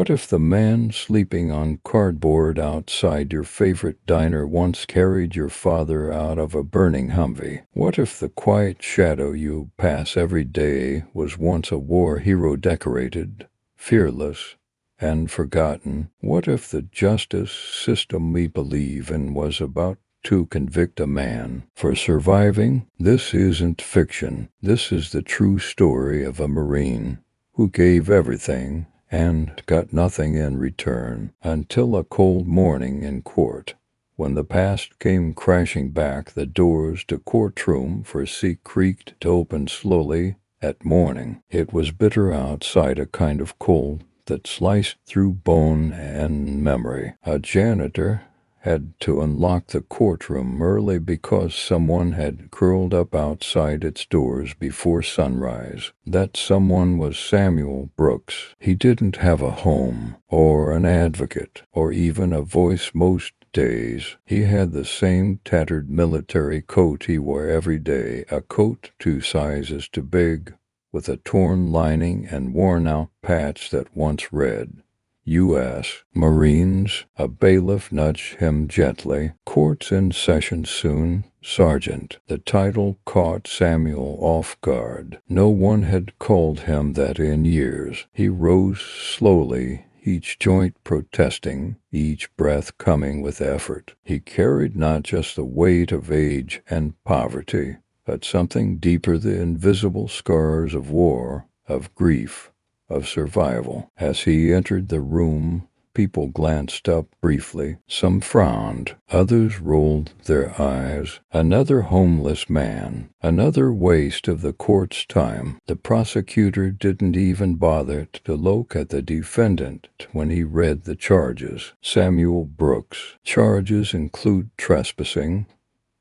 What if the man sleeping on cardboard outside your favorite diner once carried your father out of a burning Humvee? What if the quiet shadow you pass every day was once a war hero decorated, fearless, and forgotten? What if the justice system we believe in was about to convict a man for surviving? This isn't fiction. This is the true story of a Marine who gave everything and got nothing in return until a cold morning in court. When the past came crashing back, the doors to courtroom for Seek creaked to open slowly at morning. It was bitter outside, a kind of cold that sliced through bone and memory. A janitor had to unlock the courtroom early because someone had curled up outside its doors before sunrise. That someone was Samuel Brooks. He didn't have a home, or an advocate, or even a voice most days. He had the same tattered military coat he wore every day, a coat 2 sizes too big, with a torn lining and worn-out patch that once read, U.S. Marines. A bailiff nudged him gently. Court's in session soon, Sergeant. The title caught Samuel off guard. No one had called him that in years. He rose slowly, each joint protesting, each breath coming with effort. He carried not just the weight of age and poverty, but something deeper, the invisible scars of war, of grief, of survival. As he entered the room, people glanced up briefly. Some frowned, others rolled their eyes. Another homeless man, another waste of the court's time. The prosecutor didn't even bother to look at the defendant when he read the charges. Samuel Brooks. Charges include trespassing,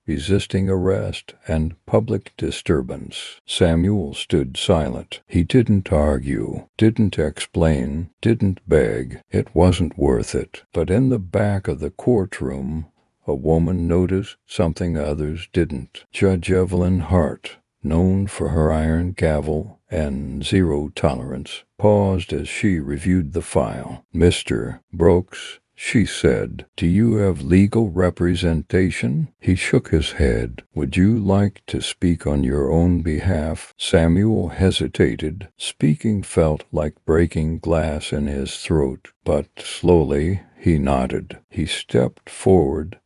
resisting arrest, and public disturbance. Samuel stood silent. He didn't argue, didn't explain, didn't beg. It wasn't worth it. But in the back of the courtroom, a woman noticed something others didn't. Judge Evelyn Hart, known for her iron gavel and zero tolerance, paused as she reviewed the file. Mr. Brooks, she said, do you have legal representation? He shook his head. Would you like to speak on your own behalf? Samuel hesitated. Speaking felt like breaking glass in his throat, but slowly he nodded. He stepped forward,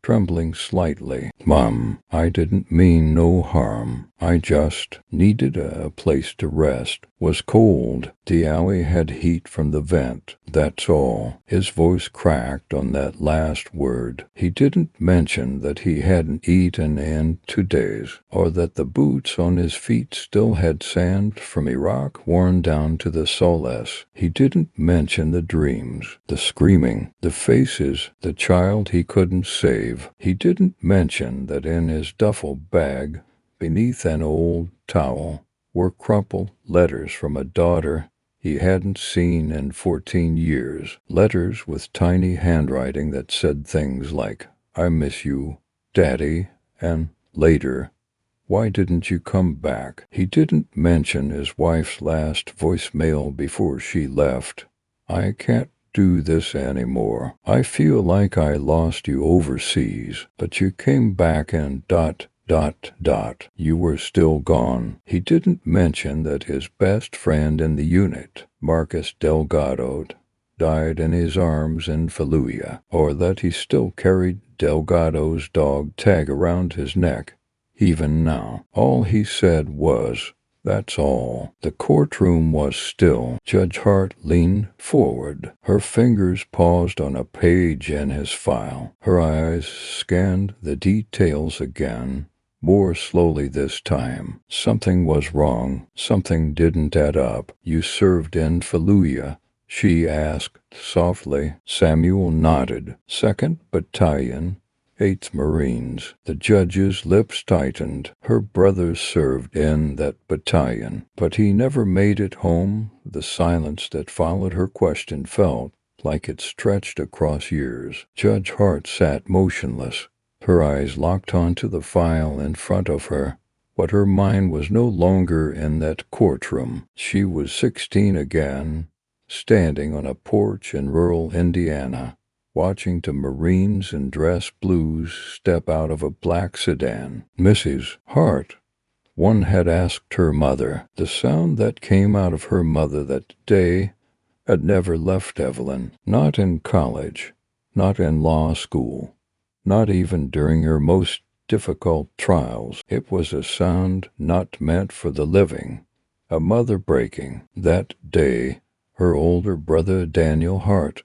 trembling slightly. Mom, I didn't mean no harm. I just needed a place to rest. Was cold. The alley had heat from the vent. That's all. His voice cracked on that last word. He didn't mention that he hadn't eaten in 2 days, or that the boots on his feet still had sand from Iraq worn down to the soles. He didn't mention the dreams, the screaming, the faces, the child he couldn't save. He didn't mention that in his duffel bag, beneath an old towel, were crumpled letters from a daughter he hadn't seen in 14 years. Letters with tiny handwriting that said things like, I miss you, Daddy, and later, why didn't you come back? He didn't mention his wife's last voicemail before she left. I can't do this anymore. I feel like I lost you overseas, but you came back and ... You were still gone. He didn't mention that his best friend in the unit, Marcus Delgado, died in his arms in Fallujah, or that he still carried Delgado's dog tag around his neck, even now. All he said was, that's all. The courtroom was still. Judge Hart leaned forward. Her fingers paused on a page in his file. Her eyes scanned the details again, more slowly this time. Something was wrong. Something didn't add up. You served in Fallujah? She asked softly. Samuel nodded. 2nd Battalion, 8th Marines. The judge's lips tightened. Her brother served in that battalion, but he never made it home. The silence that followed her question felt like it stretched across years. Judge Hart sat motionless, her eyes locked onto the file in front of her. But her mind was no longer in that courtroom. She was 16 again, standing on a porch in rural Indiana, watching the Marines in dress blues step out of a black sedan. "Mrs. Hart," one had asked her mother. The sound that came out of her mother that day had never left Evelyn. Not in college, not in law school, not even during her most difficult trials. It was a sound not meant for the living, a mother breaking. That day, her older brother Daniel Hart,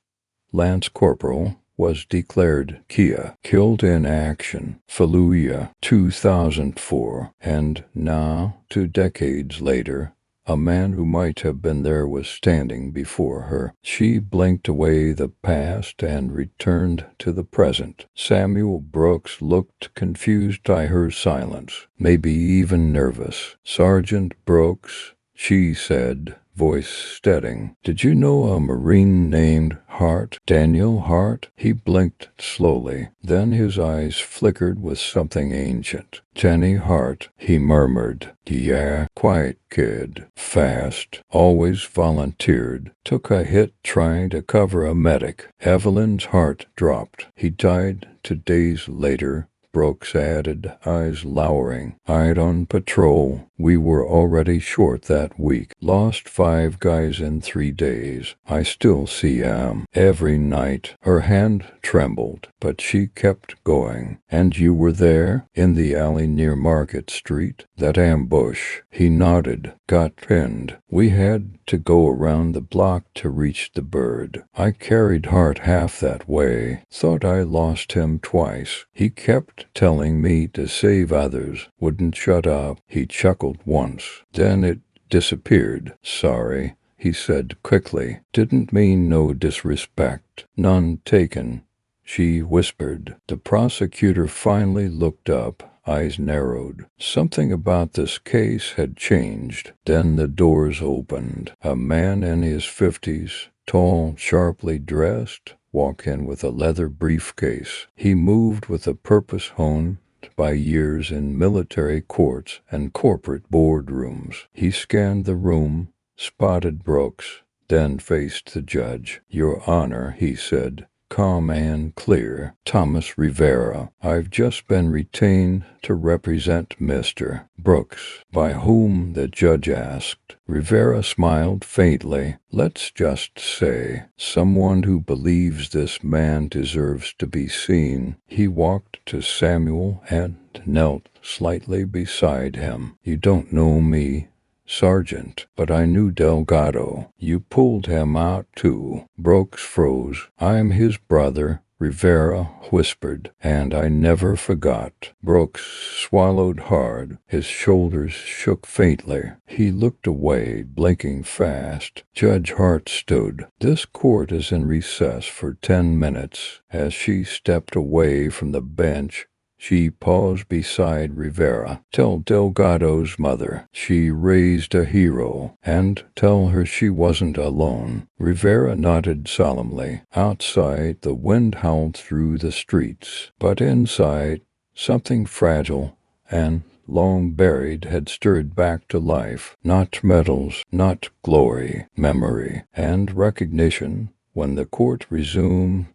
Lance Corporal, was declared killed in action. Fallujah, 2004. And now, 2 decades later, a man who might have been there was standing before her. She blinked away the past and returned to the present. Samuel Brooks looked confused by her silence, maybe even nervous. "Sergeant Brooks," she said, voice steadying. "Did you know a Marine named Hart? Daniel Hart?" He blinked slowly. Then his eyes flickered with something ancient. "Jenny Hart," he murmured. "Yeah, quiet kid. Fast. Always volunteered. Took a hit trying to cover a medic." Evelyn's heart dropped. "He died 2 days later," Brooks added, eyes lowering. "I'd on patrol. We were already short that week. Lost 5 guys in 3 days. I still see him every night." Her hand trembled, but she kept going. "And you were there? In the alley near Market Street? That ambush?" He nodded. "Got pinned. We had to go around the block to reach the bird. I carried Hart half that way. Thought I lost him twice. He kept telling me to save others. Wouldn't shut up." He chuckled once. Then it disappeared. "Sorry," he said quickly. "Didn't mean no disrespect. None taken," she whispered. The prosecutor finally looked up. Eyes narrowed. Something about this case had changed. Then the doors opened. A man in his 50s, tall, sharply dressed, walked in with a leather briefcase. He moved with a purpose honed by years in military courts and corporate boardrooms. He scanned the room, spotted Brooks, then faced the judge. "Your Honor," he said, calm and clear, "Thomas Rivera. I've just been retained to represent Mr. Brooks." "By whom?" the judge asked. Rivera smiled faintly. "Let's just say, someone who believes this man deserves to be seen." He walked to Samuel and knelt slightly beside him. "You don't know me, Sergeant, but I knew Delgado. You pulled him out, too." Brooks froze. "I'm his brother," Rivera whispered, "and I never forgot." Brooks swallowed hard. His shoulders shook faintly. He looked away, blinking fast. Judge Hart stood. "This court is in recess for 10 minutes. As she stepped away from the bench, she paused beside Rivera. "Tell Delgado's mother she raised a hero, and tell her she wasn't alone." Rivera nodded solemnly. Outside, the wind howled through the streets, but inside, something fragile and long buried had stirred back to life. Not medals, not glory, memory, and recognition. When the court resumed,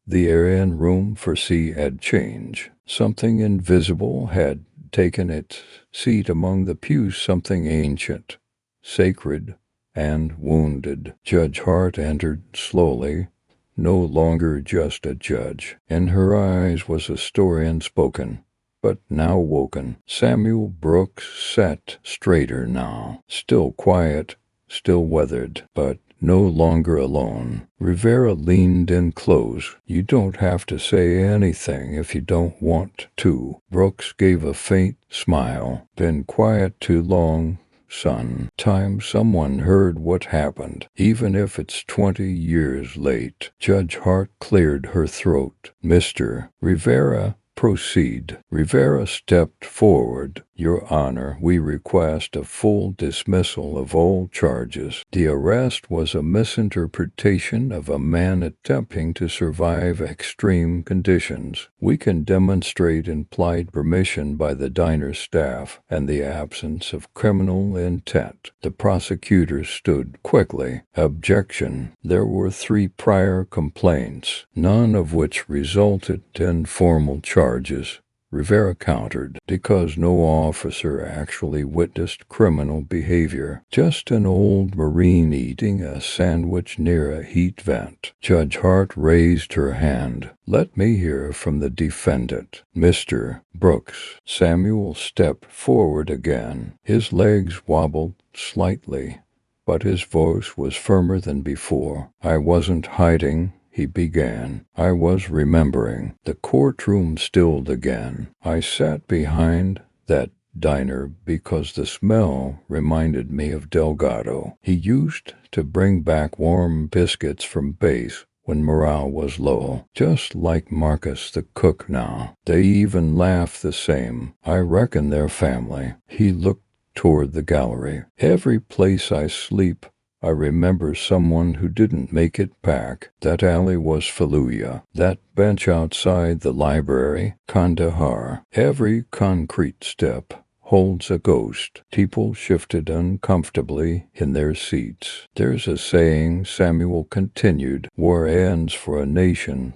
the area and room for see had changed. Something invisible had taken its seat among the pews, something ancient, sacred, and wounded. Judge Hart entered slowly, no longer just a judge. In her eyes was a story unspoken, but now woken. Samuel Brooks sat straighter now, still quiet, still weathered, but no longer alone. Rivera leaned in close. "You don't have to say anything if you don't want to." Brooks gave a faint smile. "Been quiet too long, son. Time someone heard what happened, even if it's 20 years late." Judge Hart cleared her throat. "Mr. Rivera, Proceed. Rivera stepped forward. Your Honor, we request a full dismissal of all charges. The arrest was a misinterpretation of a man attempting to survive extreme conditions. We can demonstrate implied permission by the diner staff and the absence of criminal intent. The prosecutor stood quickly. Objection. There were 3 prior complaints, none of which resulted in formal charges. Rivera countered, because no officer actually witnessed criminal behavior, just an old Marine eating a sandwich near a heat vent. Judge Hart raised her hand. Let me hear from the defendant. Mr. Brooks. Samuel stepped forward again. His legs wobbled slightly, but his voice was firmer than before. I wasn't hiding, he began. I was remembering. The courtroom stilled again. I sat behind that diner because the smell reminded me of Delgado. He used to bring back warm biscuits from base when morale was low, just like Marcus the cook now. They even laugh the same. I reckon they're family. He looked toward the gallery. Every place I sleep, I remember someone who didn't make it back. That alley was Fallujah. That bench outside the library, Kandahar. Every concrete step holds a ghost. People shifted uncomfortably in their seats. There's a saying, Samuel continued, war ends for a nation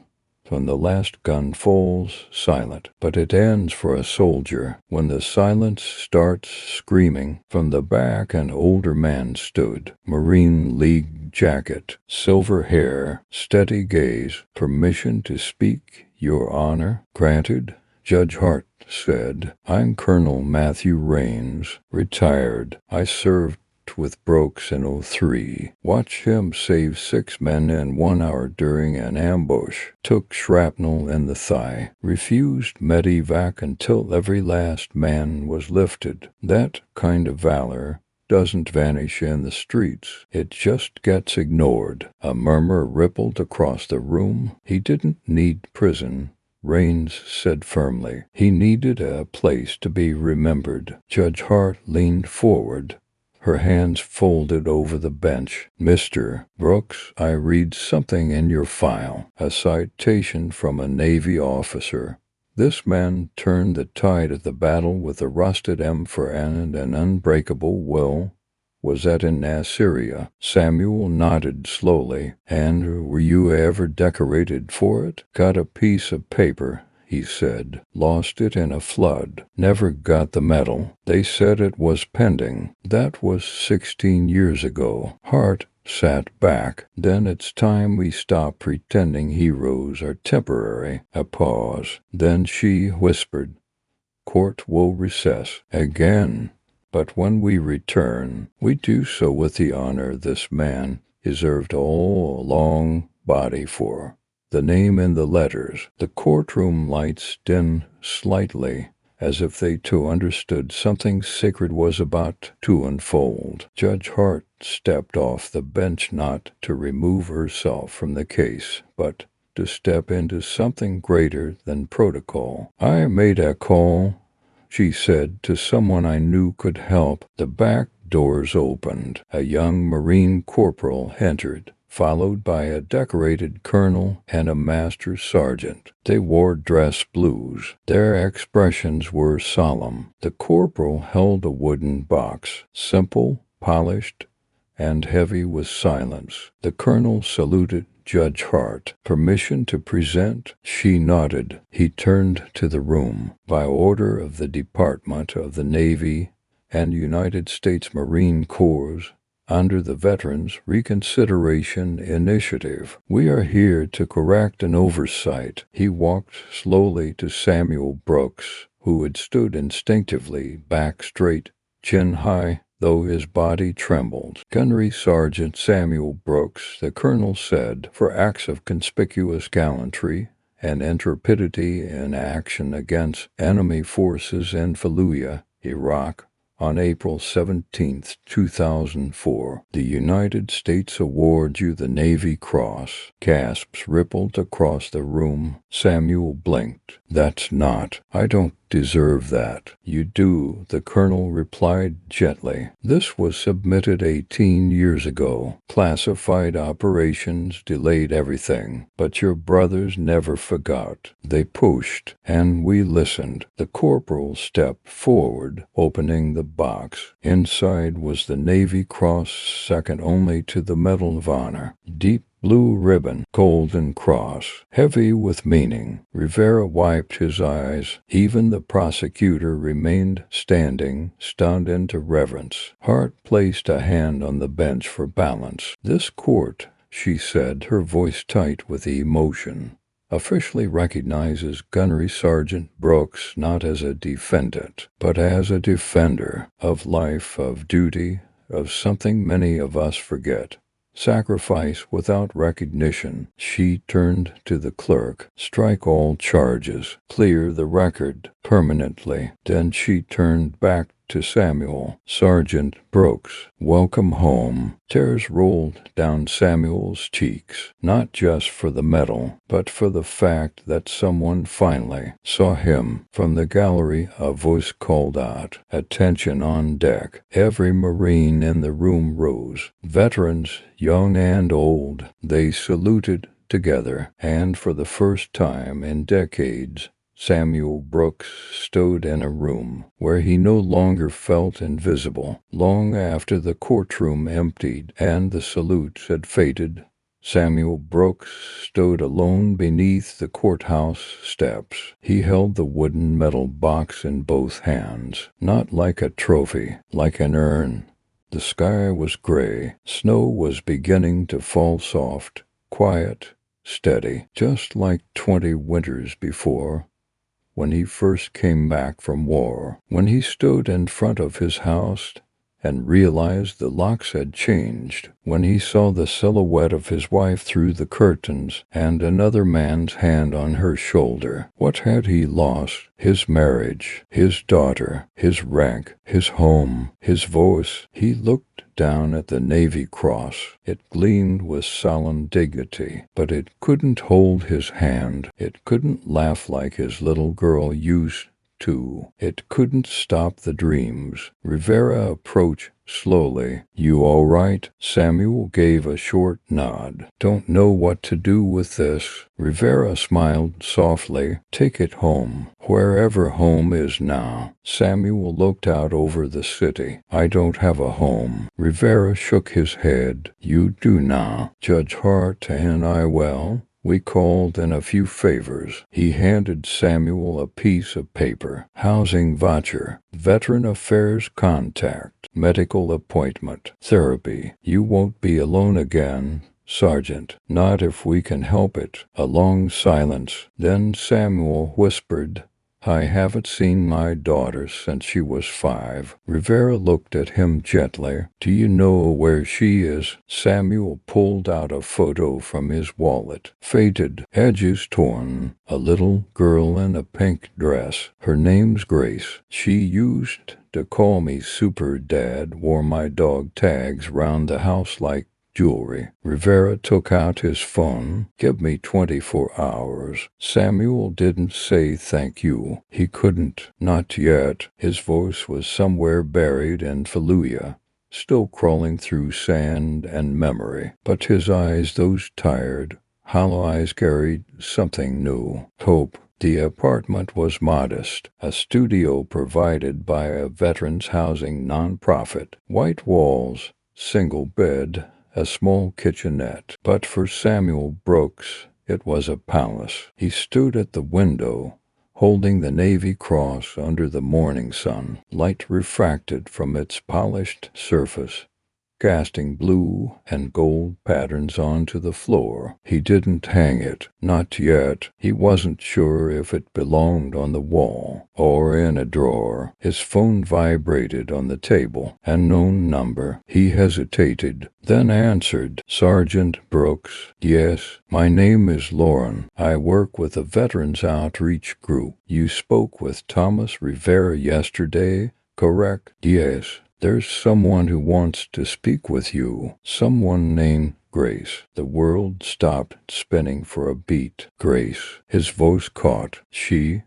when the last gun falls silent, but it ends for a soldier when the silence starts screaming. From the back, an older man stood. Marine League jacket, silver hair, steady gaze. Permission to speak, Your Honor? Granted. Judge Hart said, I'm Colonel Matthew Raines, retired. I served with Brooks in 03. Watch him save 6 men in 1 hour during an ambush. Took shrapnel in the thigh. Refused medevac until every last man was lifted. That kind of valor doesn't vanish in the streets. It just gets ignored. A murmur rippled across the room. He didn't need prison, Raines said firmly. He needed a place to be remembered. Judge Hart leaned forward, her hands folded over the bench. Mr. Brooks, I read something in your file, a citation from a Navy officer. This man turned the tide of the battle with a rusted M for and an unbreakable will. Was that in Assyria? Samuel nodded slowly. And were you ever decorated for it? Got a piece of paper, he said. Lost it in a flood. Never got the medal. They said it was pending. That was 16 years ago. Hart sat back. Then it's time we stop pretending heroes are temporary. A pause. Then she whispered, Court will recess again. But when we return, we do so with the honor this man deserved all a long body for. The name in the letters. The courtroom lights dimmed slightly, as if they too understood something sacred was about to unfold. Judge Hart stepped off the bench not to remove herself from the case, but to step into something greater than protocol. I made a call, she said, to someone I knew could help. The back doors opened. A young Marine corporal entered, followed by a decorated colonel and a master sergeant. They wore dress blues. Their expressions were solemn. The corporal held a wooden box, simple, polished, and heavy with silence. The colonel saluted Judge Hart. Permission to present? She nodded. He turned to the room. By order of the Department of the Navy and United States Marine Corps, under the Veterans Reconsideration Initiative, we are here to correct an oversight. He walked slowly to Samuel Brooks, who had stood instinctively, back straight, chin high, though his body trembled. Gunnery Sergeant Samuel Brooks, the colonel said, for acts of conspicuous gallantry and intrepidity in action against enemy forces in Fallujah, Iraq, On April 17, 2004, the United States awards you the Navy Cross. Gasps rippled across the room. Samuel blinked. That's not. I don't deserve that. You do, the colonel replied gently. This was submitted 18 years ago. Classified operations delayed everything, but your brothers never forgot. They pushed, and we listened. The corporal stepped forward, opening the box. Inside was the Navy Cross, second only to the Medal of Honor. Deep blue ribbon, golden cross, heavy with meaning. Rivera wiped his eyes. Even the prosecutor remained standing, stunned into reverence. Hart placed a hand on the bench for balance. This court, she said, her voice tight with emotion, officially recognizes Gunnery Sergeant Brooks not as a defendant, but as a defender of life, of duty, of something many of us forget. Sacrifice without recognition. She turned to the clerk. Strike all charges. Clear the record permanently. Then she turned back to Samuel. Sergeant Brooks, welcome home. Tears rolled down Samuel's cheeks, not just for the medal, but for the fact that someone finally saw him. From the gallery, a voice called out, "Attention on deck." Every Marine in the room rose. Veterans, young and old, they saluted together, and for the first time in decades, Samuel Brooks stood in a room where he no longer felt invisible. Long after the courtroom emptied and the salutes had faded, Samuel Brooks stood alone beneath the courthouse steps. He held the wooden metal box in both hands, not like a trophy, like an urn. The sky was gray. Snow was beginning to fall soft, quiet, steady, just like 20 winters before. When he first came back from war, when he stood in front of his house and realized the locks had changed, when he saw the silhouette of his wife through the curtains and another man's hand on her shoulder. What had he lost? His marriage, his daughter, his rank, his home, his voice. He looked down at the Navy Cross. It gleamed with solemn dignity, but it couldn't hold his hand. It couldn't laugh like his little girl used to. It couldn't stop the dreams. Rivera approached slowly. "You all right?" Samuel gave a short nod. "Don't know what to do with this." Rivera smiled softly. "Take it home, wherever home is now." Samuel looked out over the city. "I don't have a home." Rivera shook his head. "You do now. Judge Hart and I, well, we called in a few favors." He handed Samuel a piece of paper. "Housing voucher, veteran affairs contact, medical appointment, therapy. You won't be alone again, Sergeant. Not if we can help it." A long silence. Then Samuel whispered, "I haven't seen my daughter since she was 5. Rivera looked at him gently. "Do you know where she is?" Samuel pulled out a photo from his wallet. Faded, edges torn. A little girl in a pink dress. Her name's Grace. She used to call me Super Dad, wore my dog tags round the house like jewelry. Rivera took out his phone. "Give me 24 hours. Samuel didn't say thank you. He couldn't. Not yet. His voice was somewhere buried in Fallujah, still crawling through sand and memory. But his eyes, those tired, hollow eyes, carried something new. Hope. The apartment was modest, a studio provided by a veterans housing nonprofit. White walls, single bed, a small kitchenette. But for Samuel Brooks, it was a palace. He stood at the window, holding the Navy Cross under the morning sun. Light refracted from its polished surface, casting blue and gold patterns onto the floor. He didn't hang it. Not yet. He wasn't sure if it belonged on the wall or in a drawer. His phone vibrated on the table. Unknown number. He hesitated, then answered. "Sergeant Brooks." "Yes, my name is Lauren. I work with a Veterans Outreach Group. You spoke with Thomas Rivera yesterday?" correct? Yes. There's someone who wants to speak with you. Someone named Grace. The world stopped spinning for a beat. Grace. His voice caught. She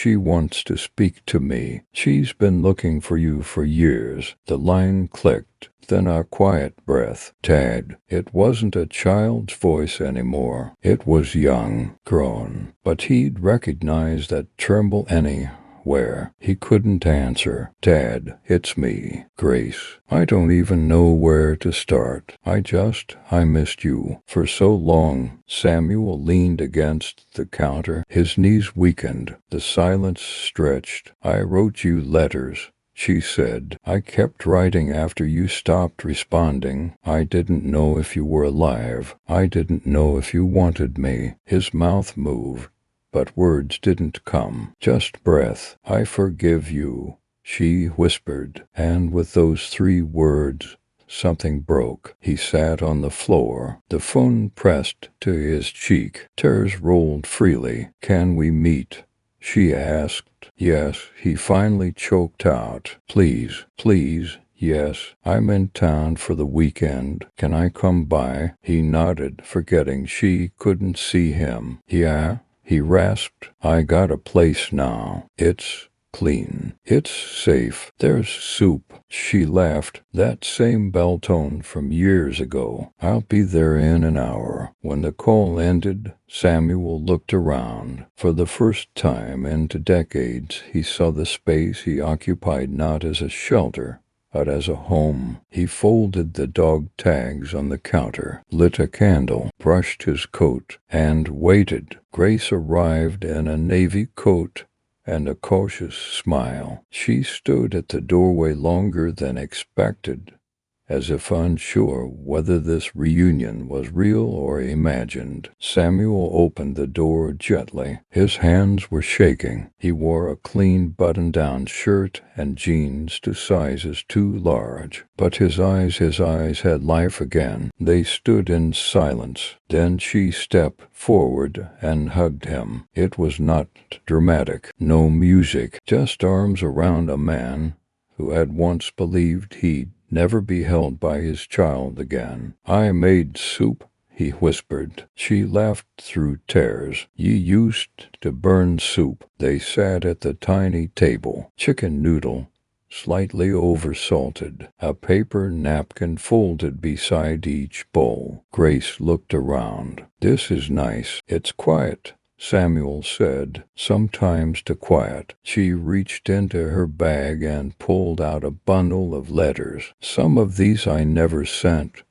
wants to speak to me. She's been looking for you for years. The line clicked. Then a quiet breath. Tad. It wasn't a child's voice anymore. It was young, grown. But he'd recognize that tremble anywhere. He couldn't answer. Tad, it's me, Grace. I don't even know where to start. I missed you for so long. Samuel leaned against the counter. His knees weakened. The silence stretched. I wrote you letters, she said. I kept writing after you stopped responding. I didn't know if you were alive. I didn't know if you wanted me. His mouth moved, but words didn't come. Just breath. I forgive you, she whispered. And with those 3 words, something broke. He sat on the floor, the phone pressed to his cheek. Tears rolled freely. Can we meet? She asked. Yes, he finally choked out. Please, please, yes, I'm in town for the weekend. Can I come by? He nodded, forgetting she couldn't see him. Yeah, he rasped. I got a place now. It's clean. It's safe. There's soup. She laughed, that same bell tone from years ago. I'll be there in an hour. When the call ended, Samuel looked around. For the first time in decades, he saw the space he occupied not as a shelter, but as a home. He folded the dog tags on the counter, lit a candle, brushed his coat, and waited. Grace arrived in a navy coat and a cautious smile. She stood at the doorway longer than expected, as if unsure whether this reunion was real or imagined. Samuel opened the door gently. His hands were shaking. He wore a clean button-down shirt and jeans to sizes too large. But his eyes had life again. They stood in silence. Then she stepped forward and hugged him. It was not dramatic, no music, just arms around a man who had once believed he'd never be held by his child again. I made soup, he whispered. She laughed through tears. You used to burn soup. They sat at the tiny table. Chicken noodle, slightly oversalted, a paper napkin folded beside each bowl. Grace looked around. This is nice. It's quiet, Samuel said, sometimes too quiet. She reached into her bag and pulled out a bundle of letters. Some of these I never sent,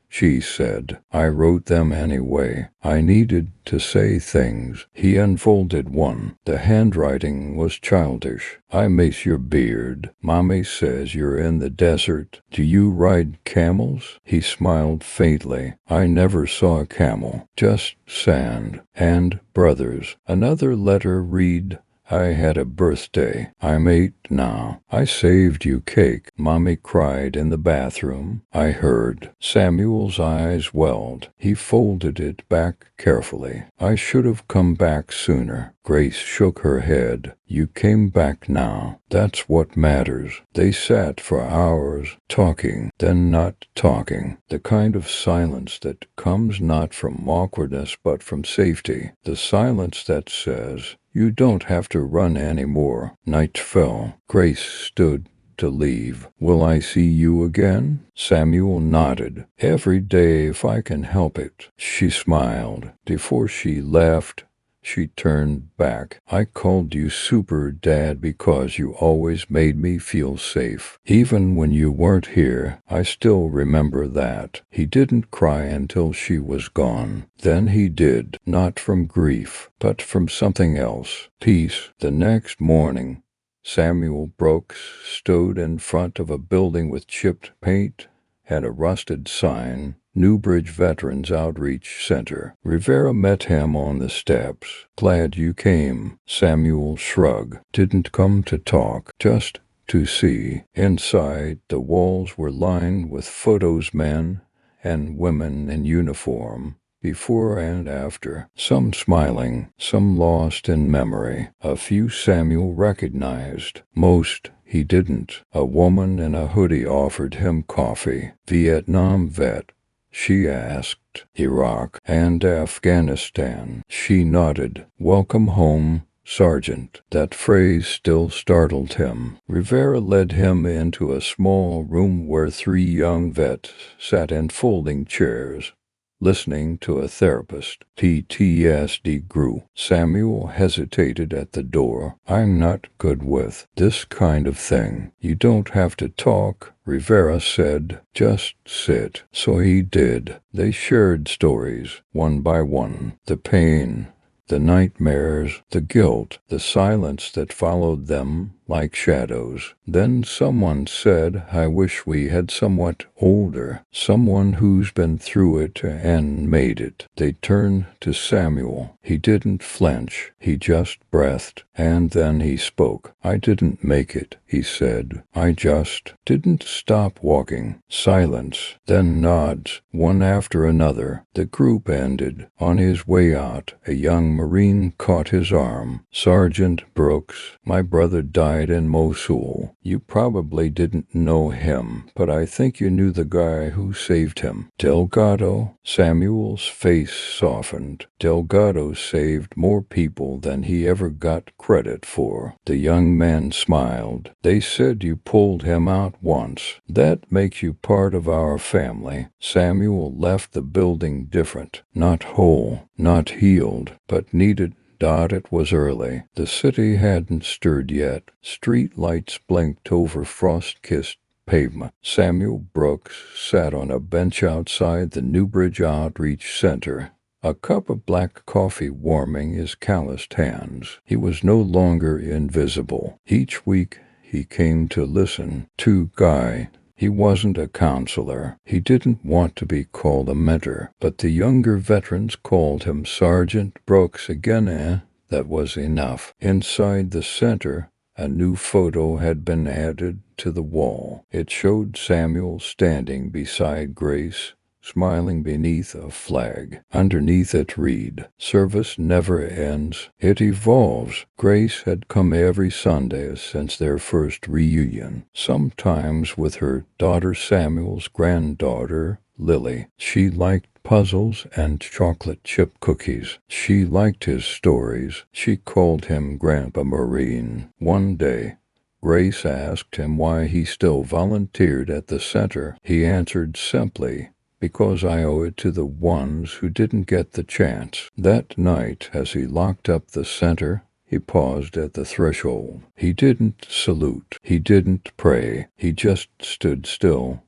she said. I wrote them anyway. I needed to say things. He unfolded one. The handwriting was childish. I miss your beard. Mommy says you're in the desert. Do you ride camels? He smiled faintly. I never saw a camel. Just sand. And brothers. Another letter read, I had a birthday. I'm 8 now. I saved you cake. Mommy cried in the bathroom. I heard. Samuel's eyes welled. He folded it back carefully. I should have come back sooner. Grace shook her head. You came back now. That's what matters. They sat for hours, talking, then not talking. The kind of silence that comes not from awkwardness but from safety. The silence that says, you don't have to run anymore. Night fell. Grace stood to leave. Will I see you again? Samuel nodded. Every day if I can help it. She smiled. Before she left, she turned back. I called you Super Dad because you always made me feel safe. Even when you weren't here, I still remember that. He didn't cry until she was gone. Then he did, not from grief, but from something else. Peace. The next morning, Samuel Brooks stood in front of a building with chipped paint and a rusted sign, Newbridge Veterans Outreach Center. Rivera met him on the steps. Glad you came. Samuel shrugged. Didn't come to talk, just to see. Inside, the walls were lined with photos, men and women in uniform, before and after, some smiling, some lost in memory. A few Samuel recognized, most he didn't. A woman in a hoodie offered him coffee. Vietnam vet, she asked. Iraq and Afghanistan. She nodded. Welcome home, Sergeant. That phrase still startled him. Rivera led him into a small room where 3 young vets sat in folding chairs, listening to a therapist. PTSD grew. Samuel hesitated at the door. I'm not good with this kind of thing. You don't have to talk, Rivera said. Just sit. So he did. They shared stories, one by one. The pain, the nightmares, the guilt, the silence that followed them like shadows. Then someone said, I wish we had someone older, someone who's been through it and made it. They turned to Samuel. He didn't flinch. He just breathed. And then he spoke. I didn't make it, he said. I just didn't stop walking. Silence, then nods, one after another. The group ended. On his way out, a young Marine caught his arm. Sergeant Brooks, my brother died in Mosul. You probably didn't know him, but I think you knew the guy who saved him. Delgado? Samuel's face softened. Delgado saved more people than he ever got credit for. The young man smiled. They said you pulled him out once. That makes you part of our family. Samuel left the building different. Not whole, not healed, but needed. It was early. The city hadn't stirred yet. Street lights blinked over frost-kissed pavement. Samuel Brooks sat on a bench outside the Newbridge Outreach Center, a cup of black coffee warming his calloused hands. He was no longer invisible. Each week he came to listen to Guy. He wasn't a counselor. He didn't want to be called a mentor, but the younger veterans called him Sergeant Brooks again. That was enough. Inside the center, a new photo had been added to the wall. It showed Samuel standing beside Grace, smiling beneath a flag. Underneath it read, Service never ends, it evolves. Grace had come every Sunday since their first reunion, sometimes with her daughter Samuel's granddaughter, Lily. She liked puzzles and chocolate chip cookies. She liked his stories. She called him Grandpa Marine. One day, Grace asked him why he still volunteered at the center. He answered simply, because I owe it to the ones who didn't get the chance. That night, as he locked up the center, he paused at the threshold. He didn't salute. He didn't pray. He just stood still,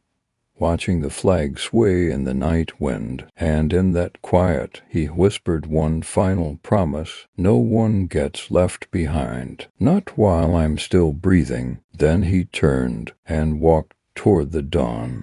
watching the flag sway in the night wind. And in that quiet, he whispered one final promise: no one gets left behind. Not while I'm still breathing. Then he turned and walked toward the dawn.